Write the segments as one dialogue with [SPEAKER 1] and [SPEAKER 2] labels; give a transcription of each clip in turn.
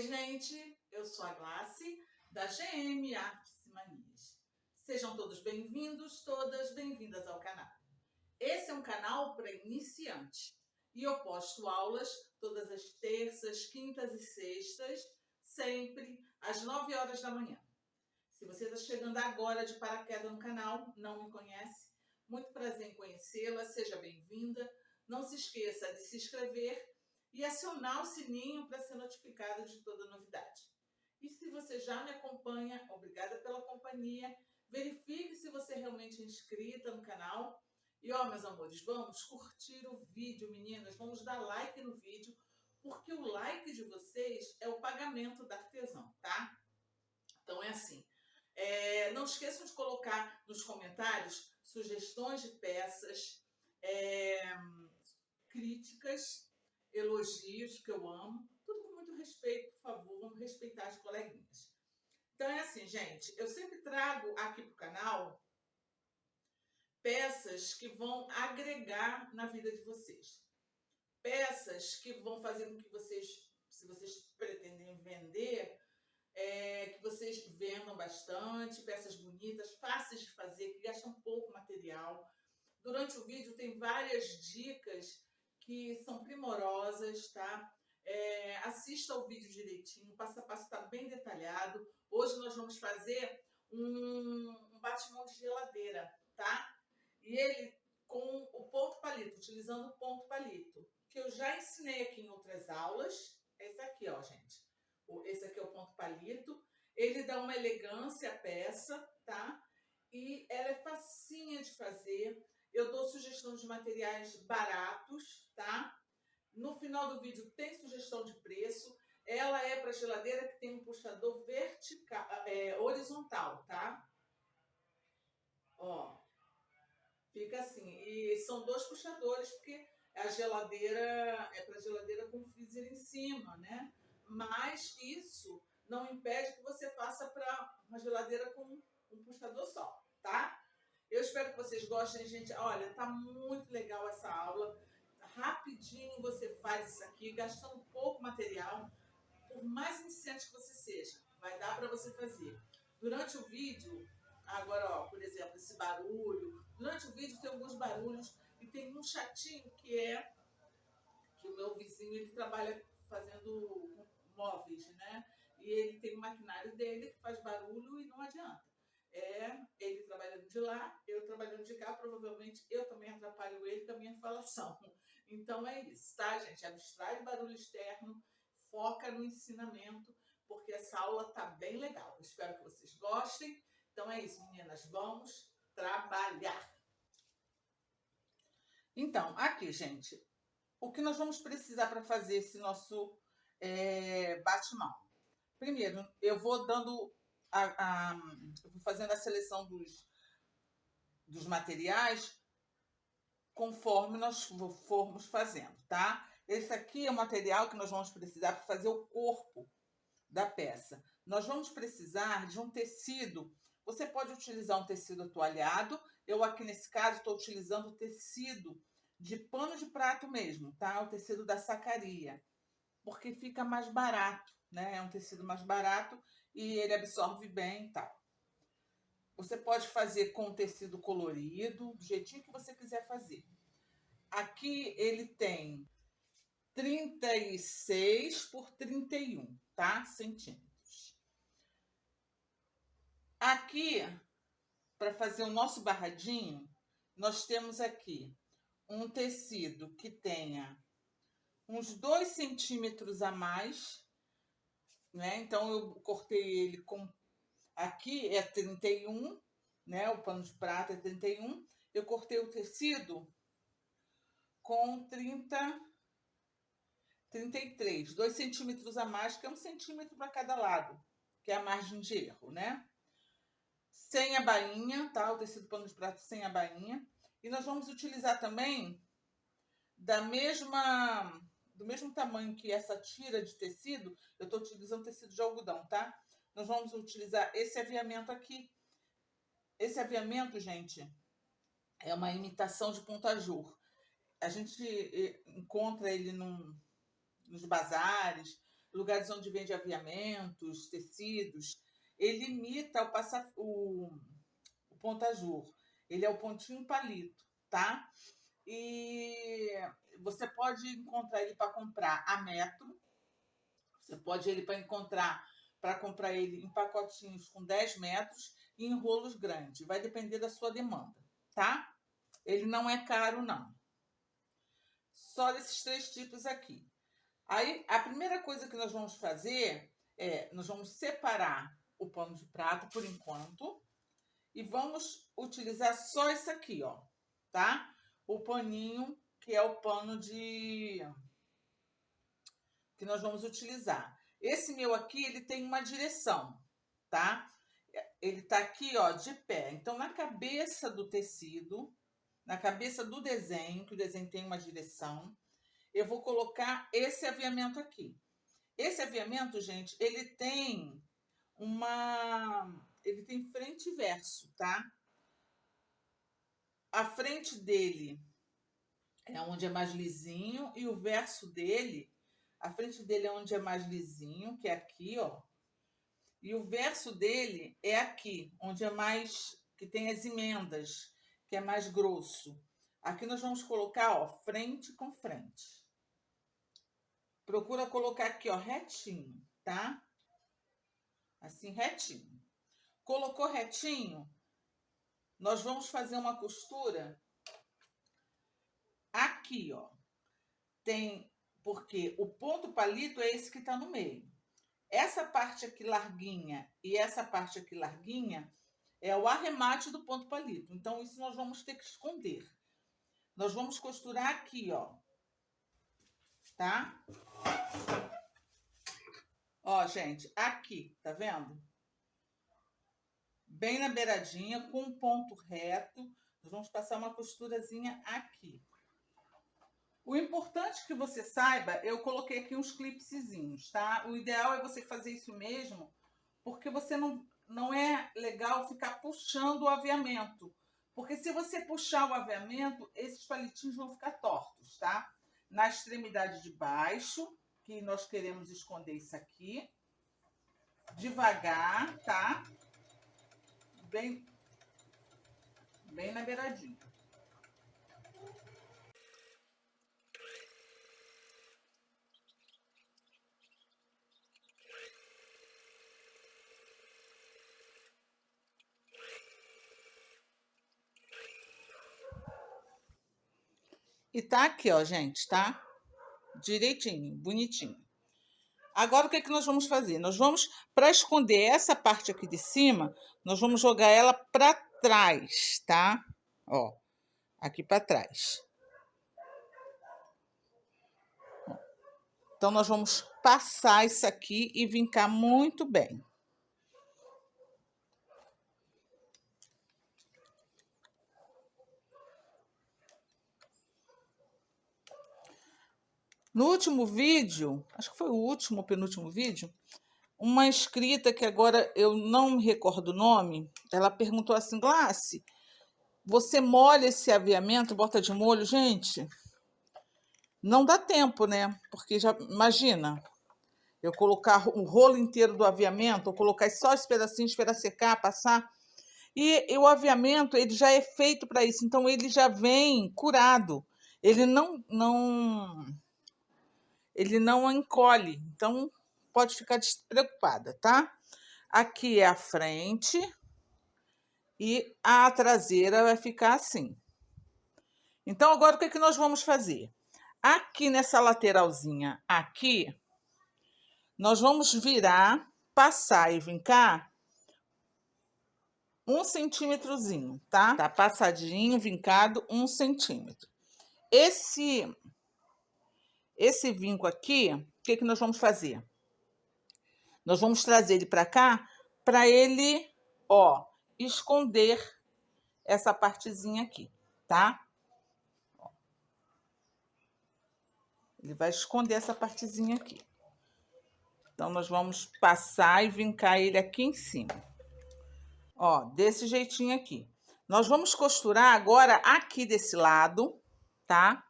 [SPEAKER 1] gente, eu sou a Glace, da GM Artes e Manias. Sejam todos bem-vindos, todas bem-vindas ao canal. Esse é um canal para iniciante e eu posto aulas todas as terças, quintas e sextas, sempre às 9 horas da manhã. Se você está chegando agora de paraquedas no canal, não me conhece, muito prazer em conhecê-la, seja bem-vinda. Não se esqueça de se inscrever e acionar o sininho para ser notificado de toda novidade. E se você já me acompanha, obrigada pela companhia. Verifique se você realmente é inscrita no canal. E ó, meus amores, vamos curtir o vídeo, meninas. Vamos dar like no vídeo, porque o like de vocês é o pagamento da artesã, tá? Então é assim. Não esqueçam de colocar nos comentários sugestões de peças, críticas, elogios, que eu amo. Tudo com muito respeito, por favor, vamos respeitar as coleguinhas. Então é assim, gente, eu sempre trago aqui para o canal peças que vão agregar na vida de vocês. Peças que vão fazer com que vocês, se vocês pretendem vender, que vocês vendam bastante, peças bonitas, fáceis de fazer, que gastam pouco material. Durante o vídeo tem várias dicas que são primorosas, tá? Assista o vídeo direitinho, o passo a passo está bem detalhado. Hoje nós vamos fazer um batimão de geladeira, tá? E ele com o ponto palito, utilizando o ponto palito, que eu já ensinei aqui em outras aulas. Esse aqui, ó, gente. Esse aqui é o ponto palito. Ele dá uma elegância à peça, tá? E ela é facinha de fazer. Eu dou sugestão de materiais baratos, tá? No final do vídeo tem sugestão de preço. Ela é para geladeira que tem um puxador vertical, horizontal, tá? Ó, fica assim. E são dois puxadores, porque a geladeira é para geladeira com freezer em cima, né? Mas isso não impede que você faça para uma geladeira com um puxador só, tá? Eu espero que vocês gostem, gente. Olha, tá muito legal essa aula. Rapidinho você faz isso aqui, gastando pouco material. Por mais iniciante que você seja, vai dar para você fazer. Durante o vídeo, agora, ó, por exemplo, esse barulho. Durante o vídeo tem alguns barulhos e tem um chatinho que é que o meu vizinho, ele trabalha fazendo móveis, né? E ele tem um maquinário dele que faz barulho e não adianta. Ele trabalhando de lá, eu trabalhando de cá, provavelmente eu também atrapalho ele com a minha falação. Então é isso, tá, gente? Abstrai o barulho externo, foca no ensinamento, porque essa aula tá bem legal. Espero que vocês gostem. Então é isso, meninas, vamos trabalhar. Então, aqui, gente, o que nós vamos precisar para fazer esse nosso batimão? Primeiro, eu vou dando eu vou fazendo a seleção dos materiais conforme nós formos fazendo, tá? Esse aqui é o material que nós vamos precisar para fazer o corpo da peça. Nós vamos precisar de um tecido. Você pode utilizar um tecido toalhado. Eu aqui nesse caso estou utilizando o tecido de pano de prato mesmo, tá? O tecido da Sacaria, porque fica mais barato, né? É um tecido mais barato e ele absorve bem e tal. Você pode fazer com tecido colorido, do jeitinho que você quiser fazer. Aqui ele tem 36 por 31, tá? Centímetros. Aqui, para fazer o nosso barradinho, nós temos aqui um tecido que tenha uns 2 centímetros a mais, né? Então, eu cortei ele com... Aqui é 31, né? O pano de prata é 31. Eu cortei o tecido com 33, 2 centímetros a mais, que é 1 centímetro para cada lado, que é a margem de erro, né? Sem a bainha, tá? O tecido pano de prata sem a bainha. E nós vamos utilizar também do mesmo tamanho que essa tira de tecido. Eu estou utilizando tecido de algodão, tá? Nós vamos utilizar esse aviamento aqui. Esse aviamento, gente, é uma imitação de ponta-jour. A gente encontra ele nos bazares, lugares onde vende aviamentos, tecidos, ele imita o pontajur. Ele é o pontinho palito, tá? E você pode encontrar ele para comprar a metro, você pode encontrar para comprar ele em pacotinhos com 10 metros e em rolos grandes. Vai depender da sua demanda, tá? Ele não é caro, não. Só desses 3 tipos aqui. Aí, a primeira coisa que nós vamos fazer nós vamos separar o pano de prato por enquanto e vamos utilizar só esse aqui, ó, tá? O paninho, que é o pano que nós vamos utilizar. Esse meu aqui, ele tem uma direção, tá? Ele tá aqui, ó, de pé. Então, na cabeça do tecido, na cabeça do desenho, que o desenho tem uma direção, eu vou colocar esse aviamento aqui. Esse aviamento, gente, ele tem frente e verso, tá? A frente dele é onde é mais lisinho e o verso dele, a frente dele é onde é mais lisinho, que é aqui, ó. E o verso dele é aqui, onde é mais, que tem as emendas, que é mais grosso. Aqui nós vamos colocar, ó, frente com frente. Procura colocar aqui, ó, retinho, tá? Assim, retinho. Colocou retinho, nós vamos fazer uma costura aqui, ó. Porque o ponto palito é esse que tá no meio. Essa parte aqui larguinha e essa parte aqui larguinha é o arremate do ponto palito. Então, isso nós vamos ter que esconder. Nós vamos costurar aqui, ó. Tá? Ó, gente, aqui, tá vendo? Bem na beiradinha, com um ponto reto. Nós vamos passar uma costurazinha aqui. O importante que você saiba, eu coloquei aqui uns clipsezinhos, tá? O ideal é você fazer isso mesmo, porque você não é legal ficar puxando o aviamento. Porque se você puxar o aviamento, esses palitinhos vão ficar tortos, tá? Na extremidade de baixo, que nós queremos esconder isso aqui. Devagar, tá? Bem na beiradinha. E tá aqui, ó, gente, tá? Direitinho, bonitinho. Agora, o que é que nós vamos fazer? Nós vamos, para esconder essa parte aqui de cima, nós vamos jogar ela para trás, tá? Ó, aqui para trás. Então, nós vamos passar isso aqui e vincar muito bem. No último vídeo, acho que foi o último ou penúltimo vídeo, uma inscrita que agora eu não me recordo o nome, ela perguntou assim, Gláce, você molha esse aviamento, bota de molho? Gente, não dá tempo, né? Porque já, imagina, eu colocar o rolo inteiro do aviamento, ou colocar só os pedacinhos, esperar secar, passar. E o aviamento, ele já é feito para isso, então ele já vem curado. Ele não encolhe, então pode ficar despreocupada, tá? Aqui é a frente e a traseira vai ficar assim. Então, agora o que é que nós vamos fazer? Aqui nessa lateralzinha aqui, nós vamos virar, passar e vincar 1 centímetrozinho, tá? Tá passadinho, vincado 1 centímetro. Esse vinco aqui, o que que nós vamos fazer? Nós vamos trazer ele para cá, para ele, ó, esconder essa partezinha aqui, tá? Ele vai esconder essa partezinha aqui. Então, nós vamos passar e vincar ele aqui em cima. Ó, desse jeitinho aqui. Nós vamos costurar agora aqui desse lado, tá?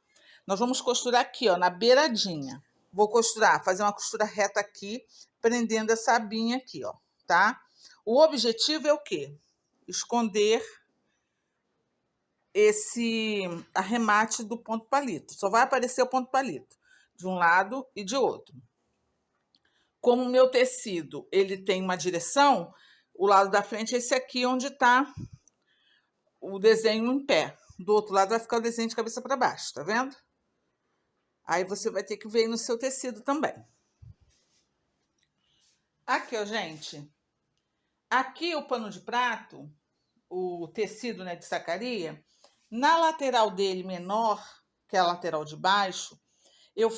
[SPEAKER 1] Nós vamos costurar aqui, ó, na beiradinha. vou costurar, fazer uma costura reta aqui, prendendo essa abinha aqui, ó, tá? O objetivo é o quê? Esconder esse arremate do ponto palito. Só vai aparecer o ponto palito de um lado e de outro. Como o meu tecido ele tem uma direção, o lado da frente é esse aqui, onde está o desenho em pé. Do outro lado vai ficar o desenho de cabeça para baixo, tá vendo? Aí você vai ter que ver no seu tecido também. Aqui, ó, gente. Aqui o pano de prato, o tecido, né, de sacaria, na lateral dele menor, que é a lateral de baixo, eu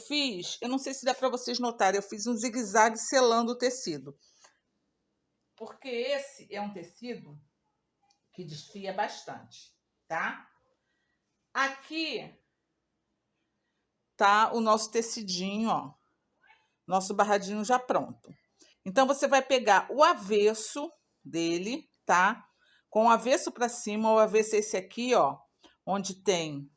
[SPEAKER 1] não sei se dá para vocês notarem, eu fiz um zigue-zague selando o tecido. Porque esse é um tecido que desfia bastante, tá? Aqui tá o nosso tecidinho, ó. Nosso barradinho já pronto. Então, você vai pegar o avesso dele, tá? Com o avesso para cima, o avesso é esse aqui, ó. Onde tem,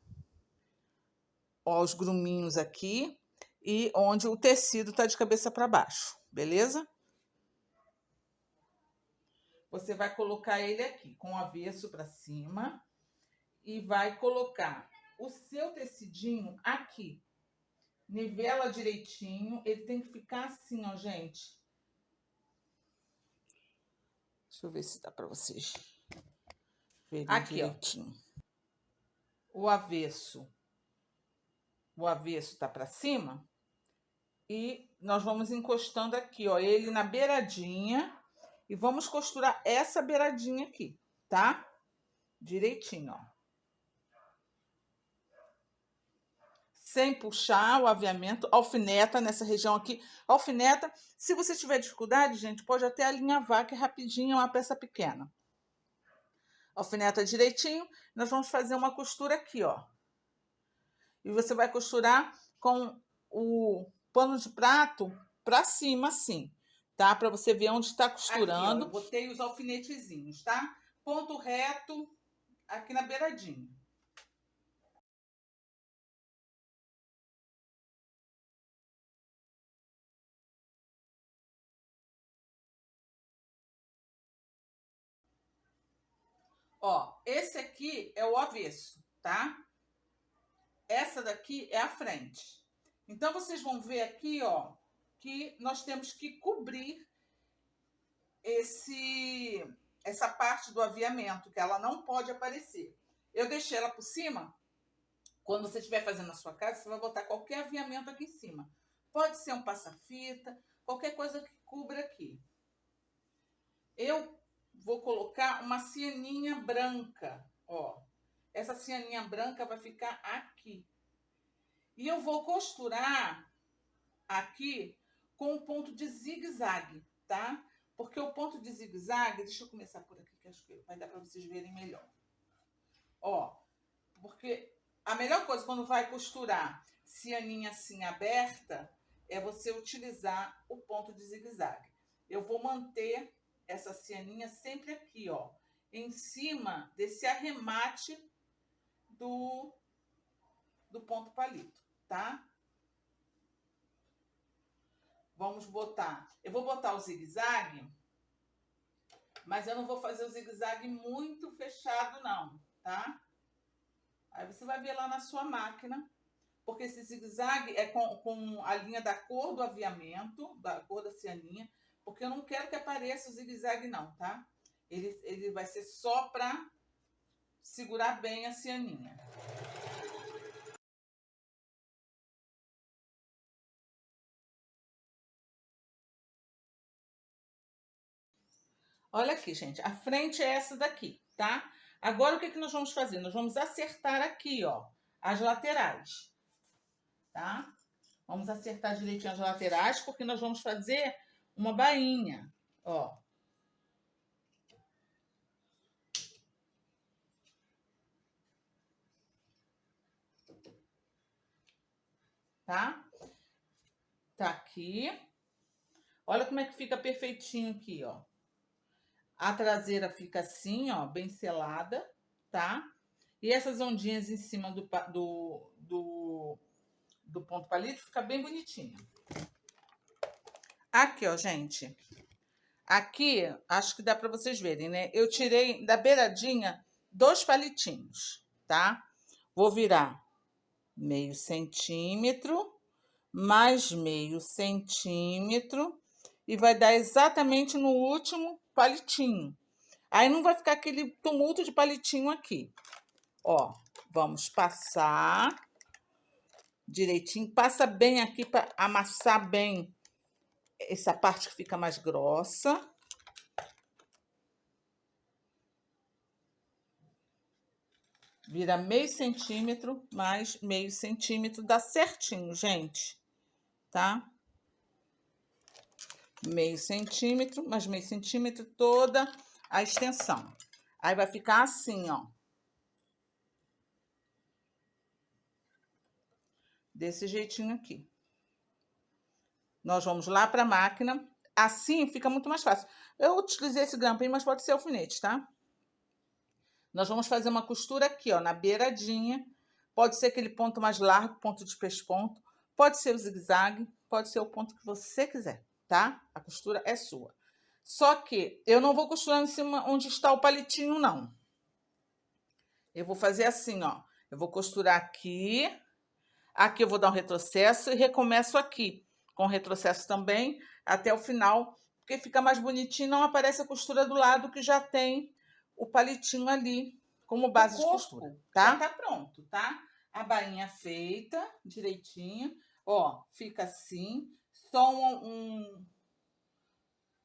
[SPEAKER 1] ó, os gruminhos aqui. E onde o tecido tá de cabeça para baixo, beleza? Você vai colocar ele aqui, com o avesso para cima. E vai colocar o seu tecidinho aqui. Nivela direitinho. Ele tem que ficar assim, ó, gente. Deixa eu ver se dá para vocês verem aqui, direitinho. Ó. O avesso tá para cima. E nós vamos encostando aqui, ó, ele na beiradinha. E vamos costurar essa beiradinha aqui, tá? Direitinho, ó. Sem puxar o aviamento, alfineta nessa região aqui. Alfineta, se você tiver dificuldade, gente, pode até alinhavar, que é rapidinho, é uma peça pequena. Alfineta direitinho, nós vamos fazer uma costura aqui, ó. E você vai costurar com o pano de prato para cima, assim, tá? Para você ver onde está costurando. Aqui, ó, eu botei os alfinetezinhos, tá? Ponto reto aqui na beiradinha. Ó, esse aqui é o avesso, tá? Essa daqui é a frente. Então, vocês vão ver aqui, ó, que nós temos que cobrir essa parte do aviamento, que ela não pode aparecer. Eu deixei ela por cima. Quando você estiver fazendo na sua casa, você vai botar qualquer aviamento aqui em cima. Pode ser um passa-fita, qualquer coisa que cubra aqui. Eu vou colocar uma cianinha branca, ó. Essa cianinha branca vai ficar aqui. E eu vou costurar aqui com o ponto de zigue-zague, tá? Porque o ponto de zigue-zague, deixa eu começar por aqui, que acho que vai dar para vocês verem melhor. Ó, porque a melhor coisa quando vai costurar cianinha assim aberta é você utilizar o ponto de zigue-zague. Eu vou manter essa cianinha sempre aqui, ó, em cima desse arremate do ponto palito, tá? Vamos botar. Eu vou botar o zigue-zague, mas eu não vou fazer o zigue-zague muito fechado, não, tá? Aí você vai ver lá na sua máquina, porque esse zigue-zague é com a linha da cor do aviamento, da cor da cianinha, porque eu não quero que apareça o zigue-zague, não, tá? Ele vai ser só para segurar bem a cianinha. Olha aqui, gente, a frente é essa daqui, tá? Agora, o que nós vamos fazer? Nós vamos acertar aqui, ó, as laterais, tá? Vamos acertar direitinho as laterais, porque nós vamos fazer uma bainha, ó. Tá? Tá aqui. Olha como é que fica perfeitinho aqui, ó. A traseira fica assim, ó, bem selada, tá? E essas ondinhas em cima do ponto palito, fica bem bonitinha. Aqui, ó, gente. Aqui, acho que dá para vocês verem, né? Eu tirei da beiradinha 2 palitinhos, tá? Vou virar meio centímetro, mais meio centímetro, e vai dar exatamente no último palitinho. Aí não vai ficar aquele tumulto de palitinho aqui. Ó, vamos passar direitinho. Passa bem aqui para amassar bem essa parte que fica mais grossa. Vira meio centímetro mais meio centímetro, dá certinho, gente, tá? Meio centímetro mais meio centímetro, toda a extensão. Aí vai ficar assim, ó. Desse jeitinho aqui. Nós vamos lá para a máquina. Assim fica muito mais fácil. Eu utilizei esse grampinho, mas pode ser alfinete, tá? Nós vamos fazer uma costura aqui, ó, na beiradinha. Pode ser aquele ponto mais largo, ponto de pesponto. Pode ser o zigue-zague, pode ser o ponto que você quiser, tá? A costura é sua. Só que eu não vou costurar em cima onde está o palitinho, não. Eu vou fazer assim, ó. Eu vou costurar aqui. Aqui eu vou dar um retrocesso e recomeço aqui. Com retrocesso também, até o final. Porque fica mais bonitinho, não aparece a costura do lado que já tem o palitinho ali como base de costura, tá? Já tá pronto, tá? A bainha feita direitinho. Ó, fica assim. Só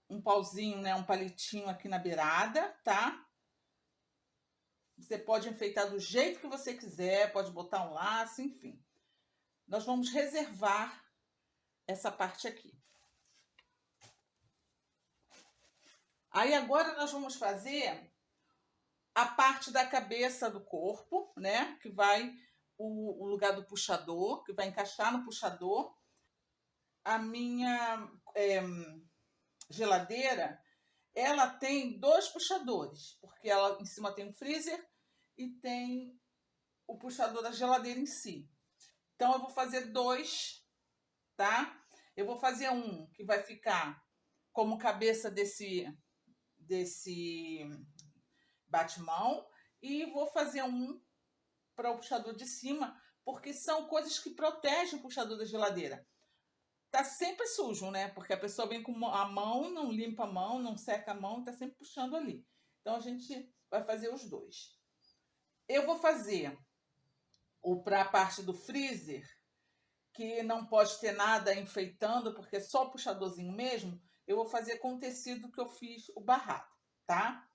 [SPEAKER 1] um pauzinho, né? Um palitinho aqui na beirada, tá? Você pode enfeitar do jeito que você quiser, pode botar um laço, enfim. Nós vamos reservar essa parte aqui. Aí agora nós vamos fazer a parte da cabeça do corpo, né? Que vai o lugar do puxador, que vai encaixar no puxador. A minha geladeira, ela tem 2 puxadores, porque ela em cima tem um freezer e tem o puxador da geladeira em si. Então eu vou fazer 2, tá? Eu vou fazer um que vai ficar como cabeça desse batimão e vou fazer um para o puxador de cima, porque são coisas que protegem o puxador da geladeira. Tá sempre sujo, né? Porque a pessoa vem com a mão, não limpa a mão, não seca a mão, tá sempre puxando ali. Então a gente vai fazer os 2. Eu vou fazer o para a parte do freezer, que não pode ter nada enfeitando, porque é só o puxadorzinho mesmo. Eu vou fazer com o tecido que eu fiz o barrado, tá?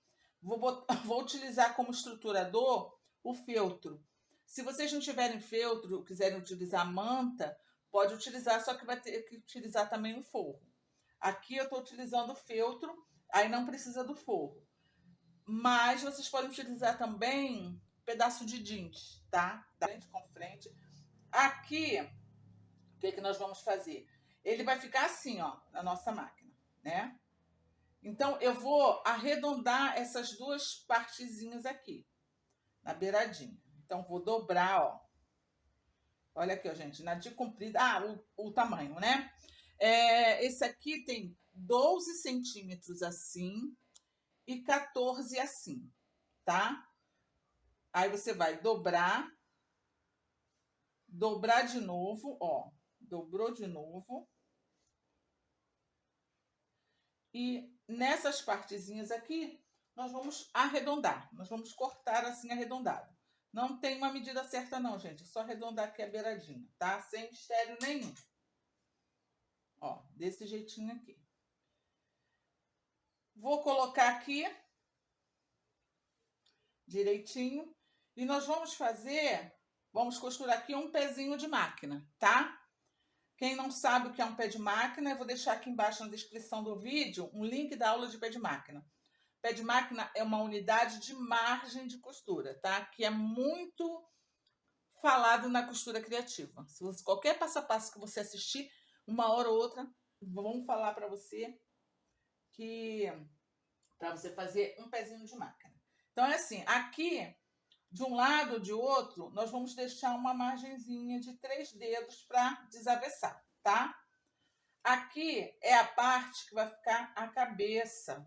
[SPEAKER 1] Vou utilizar como estruturador o feltro. Se vocês não tiverem feltro, quiserem utilizar manta, pode utilizar, só que vai ter que utilizar também um forro. Aqui eu estou utilizando o feltro, aí não precisa do forro. Mas vocês podem utilizar também pedaço de jeans, tá? Frente com frente. Aqui, o que nós vamos fazer? Ele vai ficar assim, ó, na nossa máquina, né? Então, eu vou arredondar essas 2 partezinhas aqui, na beiradinha. Então, vou dobrar, ó. Olha aqui, ó, gente, na de comprida. Ah, o tamanho, né? Esse aqui tem 12 centímetros assim e 14 assim, tá? Aí você vai dobrar de novo, ó. Dobrou de novo. E nessas partezinhas aqui, nós vamos arredondar. Nós vamos cortar assim arredondado. Não tem uma medida certa não, gente. É só arredondar aqui a beiradinha, tá? Sem mistério nenhum. Ó, desse jeitinho aqui. Vou colocar aqui direitinho. E nós vamos costurar aqui um pezinho de máquina, tá? Quem não sabe o que é um pé de máquina, eu vou deixar aqui embaixo na descrição do vídeo um link da aula de pé de máquina. Pé de máquina é uma unidade de margem de costura, tá? Que é muito falado na costura criativa. Se você, qualquer passo a passo que você assistir, uma hora ou outra, vão falar para você que para você fazer um pezinho de máquina. Então é assim, aqui de um lado ou de outro, nós vamos deixar uma margenzinha de 3 dedos para desavessar, tá? Aqui é a parte que vai ficar a cabeça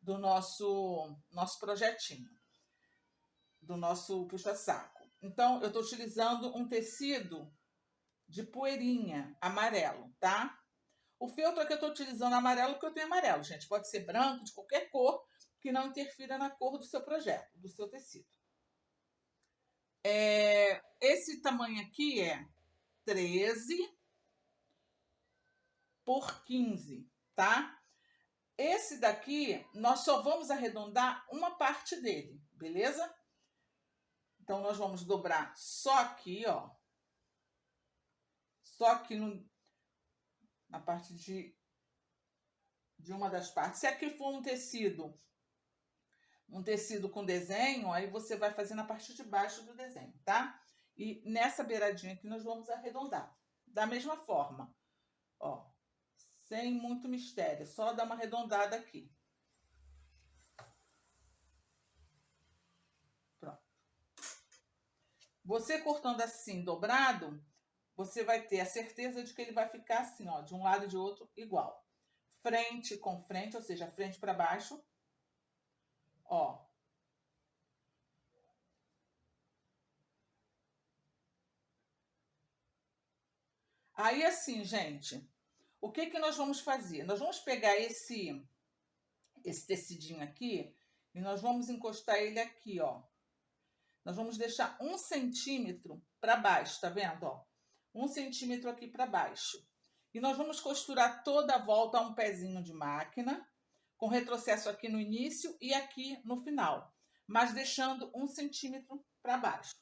[SPEAKER 1] do nosso projetinho, do nosso puxa-saco. Então, eu estou utilizando um tecido de poeirinha amarelo, tá? O feltro que eu estou utilizando amarelo porque eu tenho amarelo, gente. Pode ser branco, de qualquer cor, que não interfira na cor do seu projeto, do seu tecido. Esse tamanho aqui é 13 por 15, tá? Esse daqui, nós só vamos arredondar uma parte dele, beleza? Então, nós vamos dobrar só aqui, ó. Só aqui na parte de uma das partes. Se aqui for um tecido com desenho, aí você vai fazer na parte de baixo do desenho, tá? E nessa beiradinha aqui nós vamos arredondar. Da mesma forma, ó. Sem muito mistério, só dar uma arredondada aqui. Pronto. Você cortando assim, dobrado, você vai ter a certeza de que ele vai ficar assim, ó, de um lado e de outro igual. Frente com frente, ou seja, frente para baixo. Ó. Aí assim, gente, o que que nós vamos fazer? Nós vamos pegar esse tecidinho aqui e nós vamos encostar ele aqui, ó. Nós vamos deixar 1 centímetro para baixo, tá vendo, ó? 1 centímetro aqui para baixo. E nós vamos costurar toda a volta a um pezinho de máquina, com retrocesso aqui no início e aqui no final, mas deixando 1 centímetro para baixo.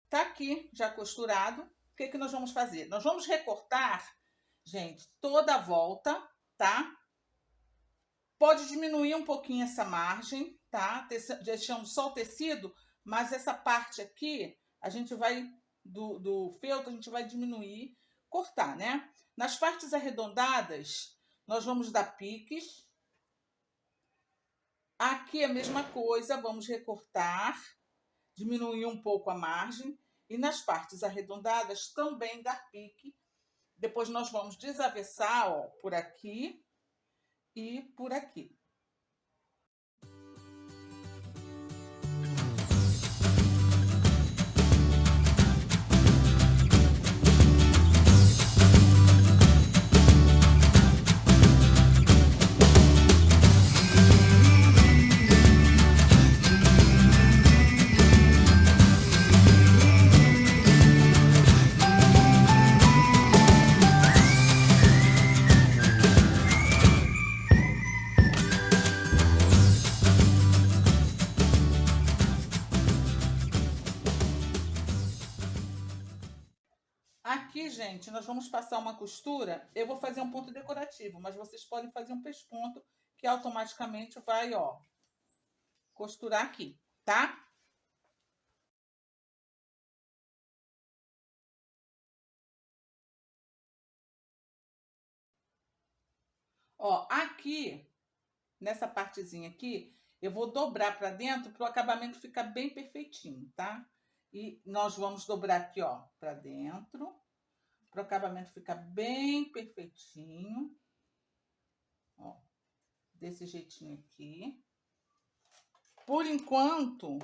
[SPEAKER 1] Tá aqui já costurado. O que que nós vamos fazer? Nós vamos recortar, gente, toda a volta, tá? Pode diminuir um pouquinho essa margem, tá? Deixamos só o tecido, mas essa parte aqui, a gente vai, do feltro, a gente vai diminuir, cortar, né? Nas partes arredondadas, nós vamos dar piques. Aqui a mesma coisa, vamos recortar, diminuir um pouco a margem. E nas partes arredondadas, também dar pique. Depois nós vamos desavessar, ó, por aqui e por aqui. Aqui, gente, nós vamos passar uma costura. Eu vou fazer um ponto decorativo, mas vocês podem fazer um pesponto que automaticamente vai, ó, costurar aqui, tá? Ó, aqui, nessa partezinha aqui, eu vou dobrar para dentro para o acabamento ficar bem perfeitinho, tá? E nós vamos dobrar aqui, ó, para dentro, para o acabamento ficar bem perfeitinho. Ó, desse jeitinho aqui. Por enquanto,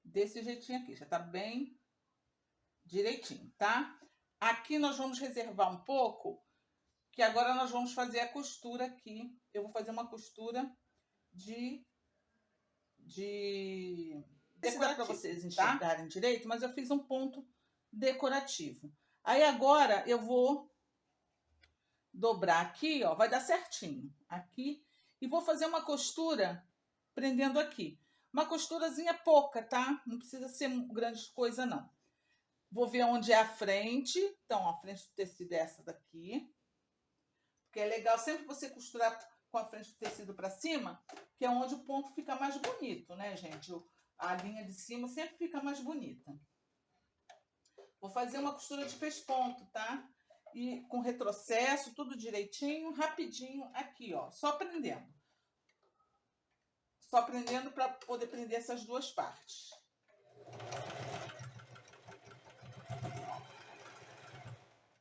[SPEAKER 1] desse jeitinho aqui, já tá bem direitinho, tá? Aqui nós vamos reservar um pouco, que agora nós vamos fazer a costura aqui. Eu vou fazer uma costura de decorar para vocês enxergarem, tá? Direito, mas eu fiz um ponto decorativo. Aí agora eu vou dobrar aqui, ó, vai dar certinho aqui, e vou fazer uma costura prendendo aqui. Uma costurazinha pouca, tá? Não precisa ser grande coisa, não. Vou ver onde é a frente. Então, a frente do tecido é essa daqui. Porque é legal sempre você costurar com a frente do tecido para cima, que é onde o ponto fica mais bonito, né, gente? A linha de cima sempre fica mais bonita. Vou fazer uma costura de pesponto, tá? E com retrocesso, tudo direitinho, rapidinho aqui, ó. Só prendendo. Só prendendo para poder prender essas duas partes.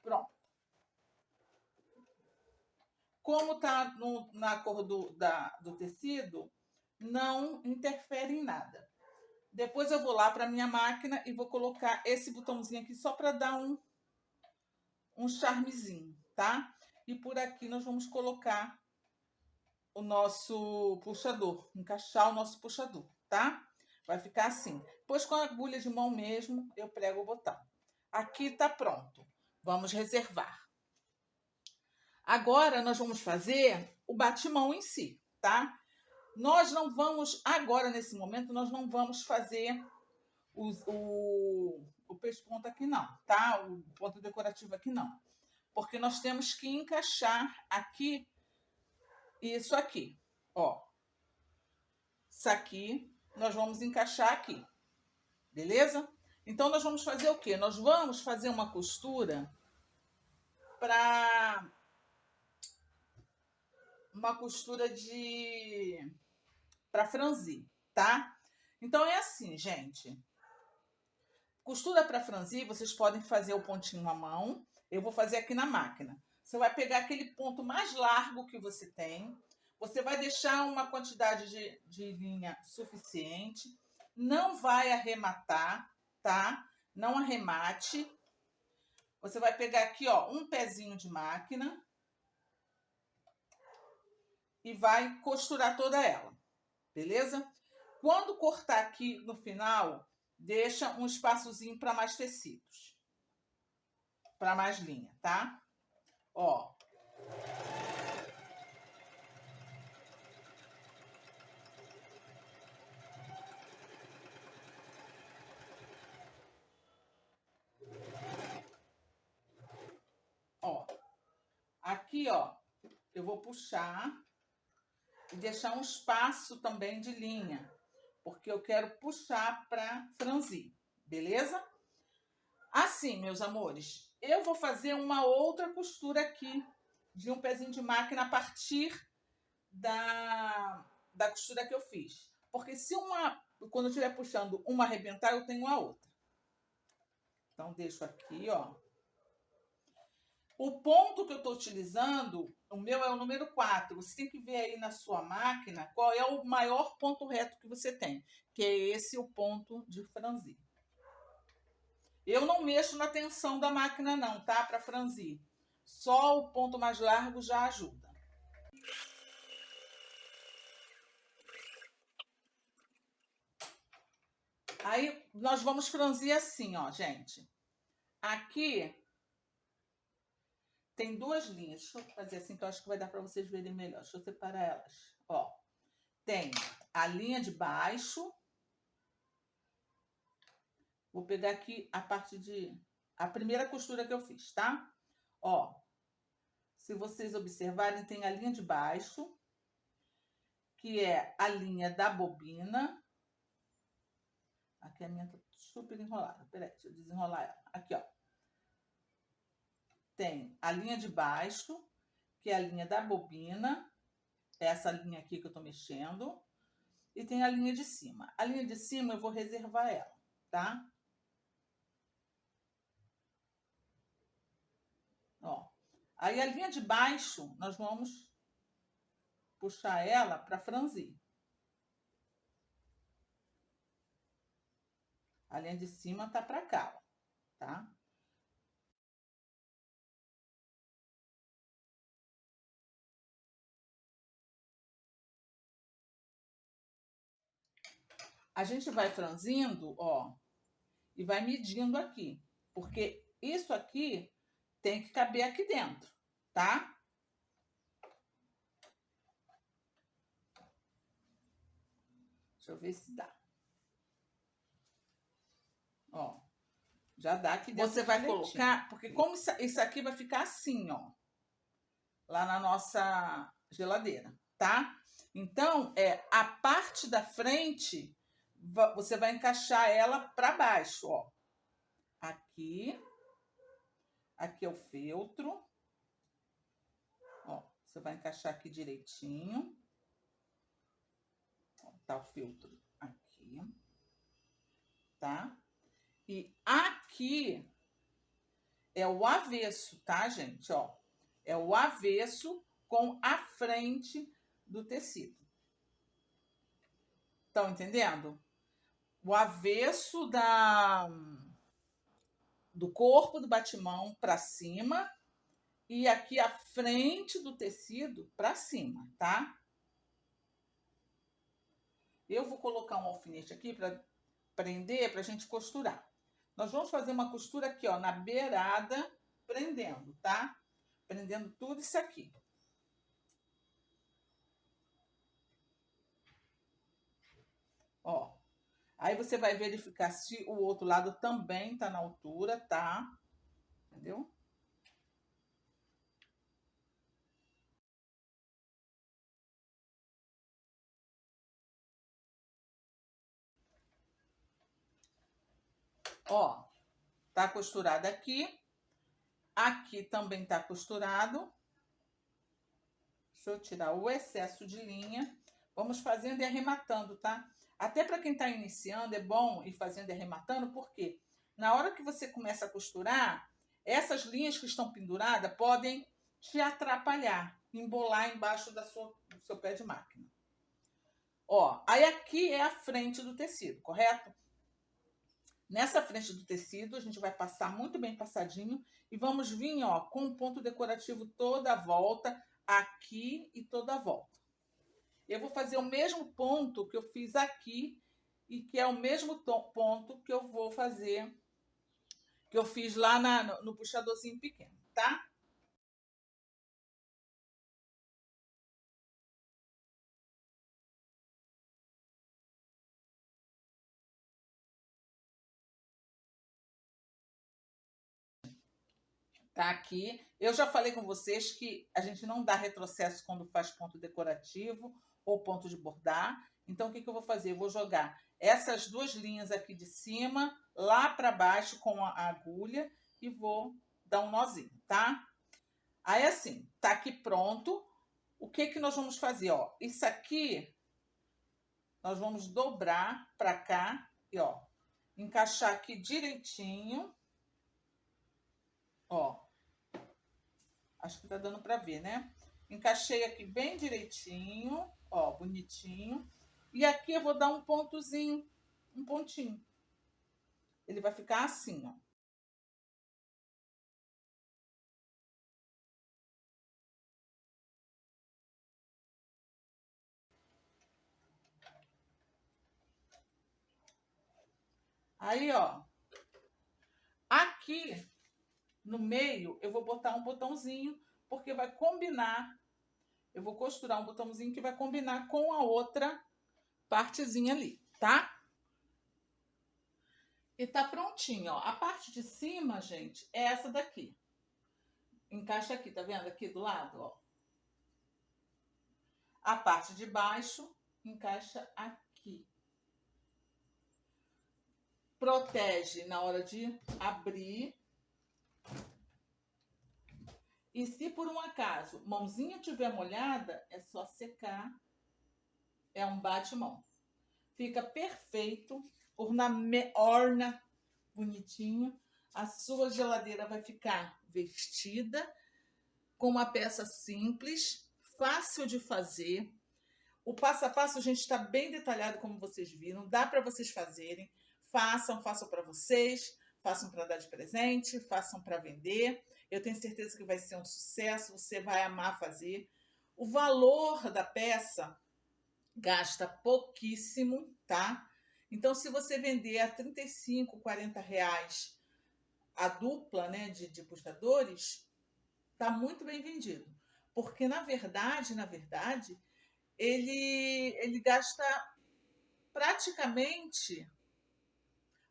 [SPEAKER 1] Pronto. Como tá na cor do tecido, não interfere em nada. Depois eu vou lá para minha máquina e vou colocar esse botãozinho aqui só para dar um charmezinho, tá? E por aqui nós vamos colocar o nosso puxador, encaixar o nosso puxador, tá? Vai ficar assim. Depois com a agulha de mão mesmo, eu prego o botão. Aqui tá pronto. Vamos reservar. Agora nós vamos fazer o batimão em si, tá? Nós não vamos, agora nesse momento, nós não vamos fazer o pesponto aqui não, tá? O ponto decorativo aqui não. Porque nós temos que encaixar aqui isso aqui, ó. Isso aqui nós vamos encaixar aqui, beleza? Então nós vamos fazer o quê? Nós vamos fazer uma costura para franzir, tá? Então é assim, gente. Costura para franzir, vocês podem fazer o pontinho à mão. Eu vou fazer aqui na máquina. Você vai pegar aquele ponto mais largo que você tem. Você vai deixar uma quantidade de linha suficiente. Não vai arrematar, tá? Não arremate. Você vai pegar aqui, ó, um pezinho de máquina. E vai costurar toda ela, beleza? Quando cortar aqui no final, deixa um espaçozinho para mais tecidos, para mais linha, tá? Ó. Ó. Aqui, ó, eu vou puxar e deixar um espaço também de linha, porque eu quero puxar para franzir, beleza? Assim, meus amores, eu vou fazer uma outra costura aqui de um pezinho de máquina a partir da costura que eu fiz. Porque se quando eu estiver puxando uma arrebentar, eu tenho a outra. Então, deixo aqui, ó. O ponto que eu estou utilizando, o meu é o número 4. Você tem que ver aí na sua máquina qual é o maior ponto reto que você tem. Que é esse o ponto de franzir. Eu não mexo na tensão da máquina não, tá? Para franzir. Só o ponto mais largo já ajuda. Aí, nós vamos franzir assim, ó, gente. Aqui tem duas linhas. Deixa eu fazer assim, que eu acho que vai dar para vocês verem melhor. Deixa eu separar elas. Ó, tem a linha de baixo. Vou pegar aqui a parte a primeira costura que eu fiz, tá? Ó, se vocês observarem, tem a linha de baixo, que é a linha da bobina. Aqui a minha tá super enrolada. Peraí, deixa eu desenrolar ela. Aqui, ó. Tem a linha de baixo, que é a linha da bobina. Essa linha aqui que eu tô mexendo. E tem a linha de cima. A linha de cima eu vou reservar ela, tá? Ó. Aí a linha de baixo, nós vamos puxar ela para franzir. A linha de cima tá para cá, ó, tá? A gente vai franzindo, ó, e vai medindo aqui, porque isso aqui tem que caber aqui dentro, tá? Deixa eu ver se dá. Ó, já dá aqui dentro. Você vai colocar, porque como isso aqui vai ficar assim, ó, lá na nossa geladeira, tá? Então, a parte da frente, você vai encaixar ela para baixo, ó. Aqui é o feltro. Ó, você vai encaixar aqui direitinho. Ó, tá o feltro aqui, tá? E aqui é o avesso, tá, gente? Ó, é o avesso com a frente do tecido. Estão entendendo? O avesso do corpo do batimão para cima e aqui a frente do tecido para cima, tá? Eu vou colocar um alfinete aqui para prender, para a gente costurar. Nós vamos fazer uma costura aqui, ó, na beirada, prendendo, tá? Prendendo tudo isso aqui. Ó. Aí você vai verificar se o outro lado também tá na altura, tá? Entendeu? Ó, tá costurado aqui. Aqui também tá costurado. Deixa eu tirar o excesso de linha. Vamos fazendo e arrematando, tá? Até para quem tá iniciando é bom ir fazendo e arrematando, porque na hora que você começa a costurar, essas linhas que estão penduradas podem te atrapalhar, embolar embaixo do seu pé de máquina. Ó, aí aqui é a frente do tecido, correto? Nessa frente do tecido, a gente vai passar muito bem passadinho e vamos vir, ó, com um ponto decorativo toda a volta, aqui e toda a volta. Eu vou fazer o mesmo ponto que eu fiz aqui e que é o mesmo ponto que eu vou fazer, que eu fiz lá no puxadorzinho pequeno, tá? Tá aqui. Eu já falei com vocês que a gente não dá retrocesso quando faz ponto decorativo ou ponto de bordar. Então, o que eu vou fazer? Eu vou jogar essas duas linhas aqui de cima lá para baixo com a agulha e vou dar um nozinho, tá? Aí, assim, tá aqui pronto. O que nós vamos fazer? Ó, isso aqui nós vamos dobrar para cá e, ó, encaixar aqui direitinho. Ó, acho que tá dando para ver, né? Encaixei aqui bem direitinho, ó, bonitinho. E aqui eu vou dar um pontozinho, um pontinho. Ele vai ficar assim, ó. Aí, ó. Aqui no meio eu vou botar um botãozinho, porque vai combinar. Eu vou costurar um botãozinho que vai combinar com a outra partezinha ali, tá? E tá prontinho, ó. A parte de cima, gente, é essa daqui. Encaixa aqui, tá vendo? Aqui do lado, ó. A parte de baixo encaixa aqui. Protege na hora de abrir. E se por um acaso mãozinha tiver molhada, é só secar. É um bate-mão. Fica perfeito, orna bonitinho. A sua geladeira vai ficar vestida com uma peça simples, fácil de fazer. O passo a passo, a gente, está bem detalhado, como vocês viram. Dá para vocês fazerem. Façam para vocês, façam para dar de presente, façam para vender. Eu tenho certeza que vai ser um sucesso, você vai amar fazer. O valor da peça gasta pouquíssimo, tá? Então, se você vender a 35, 40 reais a dupla, né, de puxadores, tá muito bem vendido. Porque, na verdade, ele gasta praticamente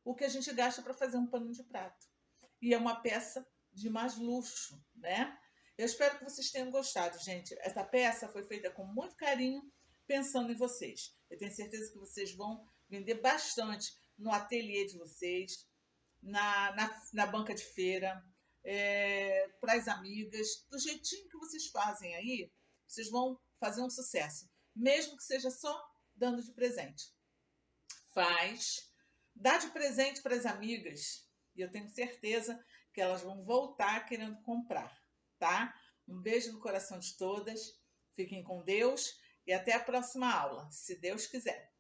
[SPEAKER 1] o que a gente gasta para fazer um pano de prato. E é uma peça de mais luxo, né? Eu espero que vocês tenham gostado, gente. Essa peça foi feita com muito carinho, pensando em vocês. Eu tenho certeza que vocês vão vender bastante no ateliê de vocês, na banca de feira, para as amigas. Do jeitinho que vocês fazem aí, vocês vão fazer um sucesso, mesmo que seja só dando de presente. Faz, dá de presente para as amigas e eu tenho certeza que elas vão voltar querendo comprar, tá? Um beijo no coração de todas, fiquem com Deus e até a próxima aula, se Deus quiser.